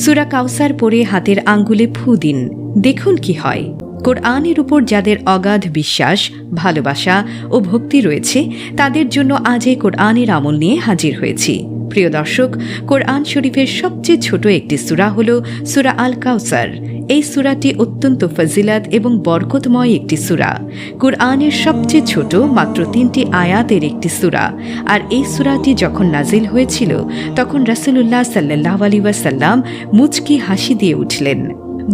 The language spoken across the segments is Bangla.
সূরা কাউসার পড়ে হাতের আঙ্গুলে ফু দিন, দেখুন কি হয়। কোরআনের উপর যাদের অগাধ বিশ্বাস, ভালোবাসা ও ভক্তি রয়েছে তাদের জন্য আজ এই কোরআনের আমল নিয়ে হাজির হয়েছি। প্রিয় দর্শক, কোরআন শরীফের সবচেয়ে ছোট একটি সূরা হল সূরা আল কাউসার। এই সূরাটি অত্যন্ত ফজিলত এবং বরকতময় একটি সূরা। কোরআনের সবচেয়ে ছোট মাত্র 3টি আয়াতের একটি সূরা। আর এই সূরাটি যখন নাজিল হয়েছিল তখন রাসূলুল্লাহ সাল্লাল্লাহু আলাইহি ওয়াসাল্লাম মুচকি হাসি দিয়ে উঠলেন।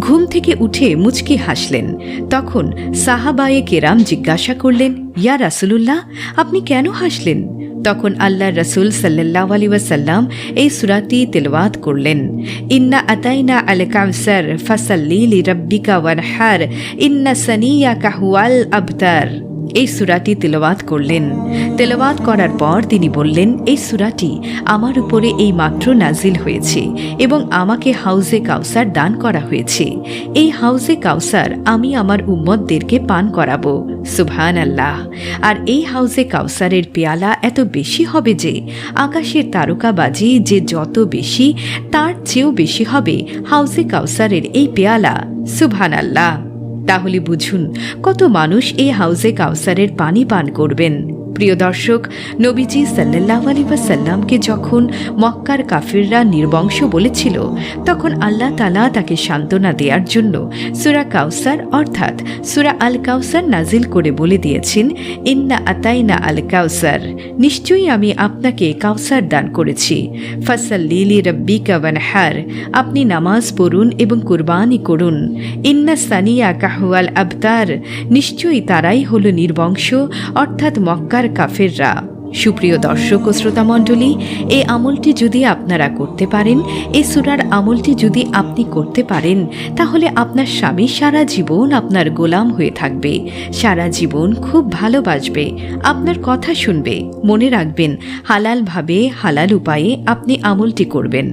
ঘুম থেকে উঠে মুচকি হাসলেন। তখন সাহাবায়ে কেরাম জিজ্ঞাসা করলেন, ইয়া রাসূলুল্লাহ, আপনি কেন হাসলেন? তখন আল্লাহর রাসূল সাল্লাল্লাহু আলাইহি ওয়াসাল্লাম এই সূরাটি তেলাওয়াত করলেন। ইন্না আতাইনা আল কাউসার ফাসাল্লি লিরাব্বিকা ওয়ানহার ইন্না সানিয়াকা হুয়াল আবতার। এই সূরাটি তেলাওয়াত করলেন। তেলাওয়াত করার পর তিনি বললেন, এই সূরাটি আমার উপরে এই মাত্র নাজিল হয়েছে এবং আমাকে হাউজে কাউসার দান করা হয়েছে। এই হাউজে কাউসার আমি আমার উম্মতদেরকে পান করাবো। সুবহানাল্লাহ। আর এই হাউজে কাউসারের পেয়ালা এত বেশি হবে যে আকাশের তারকাবাজি যে যত বেশি তার চেয়েও বেশি হবে হাউজে কাউসারের এই পেয়ালা। সুবহানাল্লাহ। তাহলে বুঝুন কত মানুষ এই হাউজে কাউসারের পানি পান করবেন। প্রিয় দর্শক, নবীজি সাল্লাল্লাহু আলাইহি ওয়াসাল্লামকে যখন মক্কার কাফিররা নির্বংশ বলেছিল তখন আল্লাহ তাআলা তাকে সান্ত্বনা দেওয়ার জন্য সূরা কাউসার অর্থাৎ সূরা আল কাউসার নাজিল করে বলে দিয়েছেন, ইন্না আতাইনা আল কাউসার, নিশ্চয়ই আমি আপনাকে কাউসার দান করেছি। ফাসাল্লি লিরাব্বিকা ওয়ানহার, আপনি নামাজ পড়ুন এবং কুরবানি করুন। ইন্না সানিয়াকা হুয়াল আবতার, নিশ্চয়ই তারাই হলো নির্বংশ অর্থাৎ মক্কার কাফেররা। সুপ্রিয় দর্শক ও শ্রোতামণ্ডলী, এই আমলটি যদি আপনারা করতে পারেন, এই সূরার আমলটি যদি আপনি করতে পারেন, তাহলে আপনার স্বামী সারা জীবন আপনার গোলাম হয়ে থাকবে, সারা জীবন খুব ভালোবাসবে, আপনার কথা শুনবে। মনে রাখবেন, হালালভাবে হালাল উপায়ে আপনি আমলটি করবেন।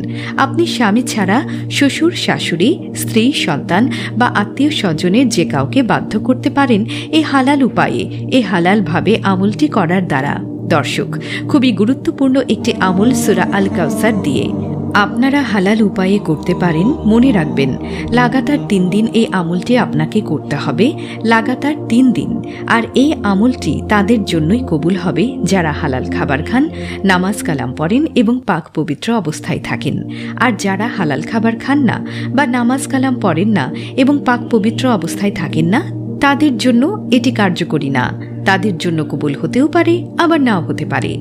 আপনি স্বামী ছাড়া শ্বশুর, শাশুড়ি, স্ত্রী, সন্তান বা আত্মীয় স্বজনের যে কাউকে বাধ্য করতে পারেন এই হালাল উপায়ে, এই হালালভাবে আমলটি করার দ্বারা। দর্শক, খুবই গুরুত্বপূর্ণ একটি আমল সূরা আল কাউসার দিয়ে আপনারা হালাল উপায়ে করতে পারেন। মনে রাখবেন, লাগাতার 3 দিন এই আমলটি আপনাকে করতে হবে, লাগাতার 3 দিন। আর এই আমলটি তাদের জন্যই কবুল হবে যারা হালাল খাবার খান, নামাজ কালাম পড়েন এবং পাক পবিত্র অবস্থায় থাকেন। আর যারা হালাল খাবার খান না বা নামাজ কালাম পড়েন না এবং পাক পবিত্র অবস্থায় থাকেন না, তাদের জন্য এটি কার্যকরী না। তাদের জন্য কবুল হতেও পারে, আবার নাও হতে পারে।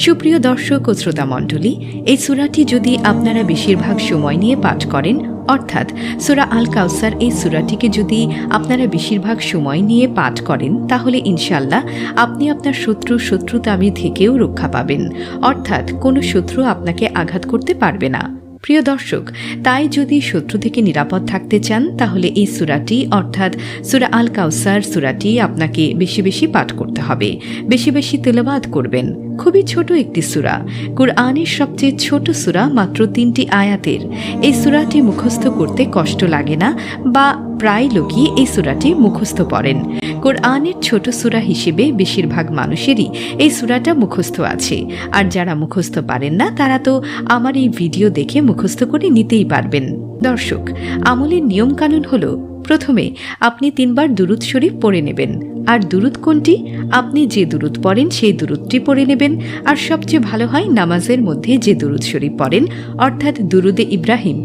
সুপ্রিয় দর্শক ও শ্রোতা মণ্ডলী, এই সূরাটি যদি আপনারা বেশিরভাগ সময় নিয়ে পাঠ করেন, অর্থাৎ সূরা আল কাউসার এই সূরাটিকে যদি আপনারা বেশিরভাগ সময় নিয়ে পাঠ করেন, তাহলে ইনশাআল্লাহ আপনি আপনার শত্রুতামি থেকেও রক্ষা পাবেন, অর্থাৎ কোনো শত্রু আপনাকে আঘাত করতে পারবে না। প্রিয় দর্শক, তাই যদি শত্রু থেকে নিরাপদ থাকতে চান তাহলে এই সূরাটি অর্থাৎ সূরা আল কাউসার সূরাটি আপনাকে বেশি বেশি পাঠ করতে হবে, বেশি বেশি তেলাওয়াত করবেন। খুবই ছোট একটি সূরা, কুরআনের সবচেয়ে ছোট সূরা, মাত্র 3টি আয়াতের। এই সূরাটি মুখস্থ করতে কষ্ট লাগে না বা প্রায় লোকই এই সূরাটি মুখস্থ পড়েন। কুরআনের ছোট সূরা হিসেবে বেশিরভাগ মানুষেরই এই সূরাটা মুখস্থ আছে। আর যারা মুখস্থ পারেন না তারা তো আমার এই ভিডিও দেখে মুখস্থ করে নিতেই পারবেন। দর্শক, আমলের নিয়মকানুন হলো, প্রথমে আপনি 3 বার দুরূদ শরীফ পড়ে নেবেন। আর দুরূদ কোনটি? আপনি যে দুরূদ পড়েন সেই দুরূদটি পড়ে নেবেন। আর সবচেয়ে ভালো হয় নামাজের মধ্যে যে দুরূদ শরীফ পড়েন অর্থাৎ দুরূদে ইব্রাহিম,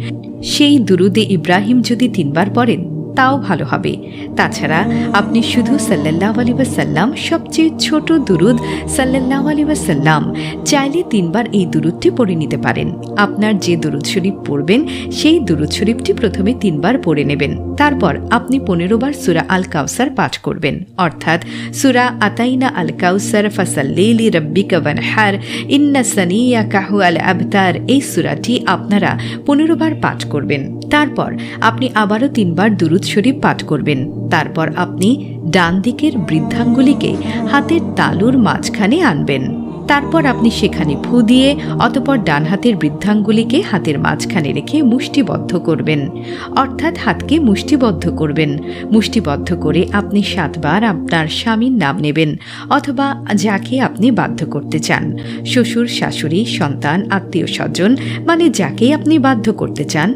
সেই দুরূদে ইব্রাহিম যদি 3 বার পড়েন তাও ভালো হবে। তাছাড়া আপনি শুধু সাল্লাল্লাহু আলাইহি ওয়াসাল্লাম, সবচেয়ে ছোট দুরূদ সাল্লাল্লাহু আলাইহি ওয়াসাল্লাম, চাইলে 3 বার এই দুরূদটি পড়ে নিতে পারেন। আপনার যে দুরূদ শরীফ পড়বেন সেই দুরূদ শরীফটি প্রথমে 3 বার পড়ে নেবেন। তারপর আপনি 15 বার সূরা আল কাউসার পাঠ করবেন, অর্থাৎ সূরা আতাইনা আল কাউসার ফাসাল্লি লিরাব্বিকা ওয়ানহার ইন্না সানিয়াকা হুয়াল আবতার। এই সূরাটি আপনারা 15 বার পাঠ করবেন। তারপর আপনি আবারও 3 বার দুরূদ শরীফ পাঠ করবেন। তারপর আপনি ডান দিকের বৃদ্ধাঙ্গুলিকে হাতের তালুর মাঝখানে আনবেন। তারপর আপনি সেখানে ফু দিয়ে অতঃপর ডান হাতের বৃদ্ধাঙ্গুলিকে হাতের মাঝখানে রেখে মুষ্টিবদ্ধ করবেন, অর্থাৎ হাতকে মুষ্টিবদ্ধ করবেন। মুষ্টিবদ্ধ করে আপনি 7 বার আপনার স্বামীর নাম নেবেন, অথবা যাকে আপনি বাধ্য করতে চান, শ্বশুর, শাশুড়ি, সন্তান, আত্মীয় স্বজন, মানে যাকেই আপনি বাধ্য করতে চান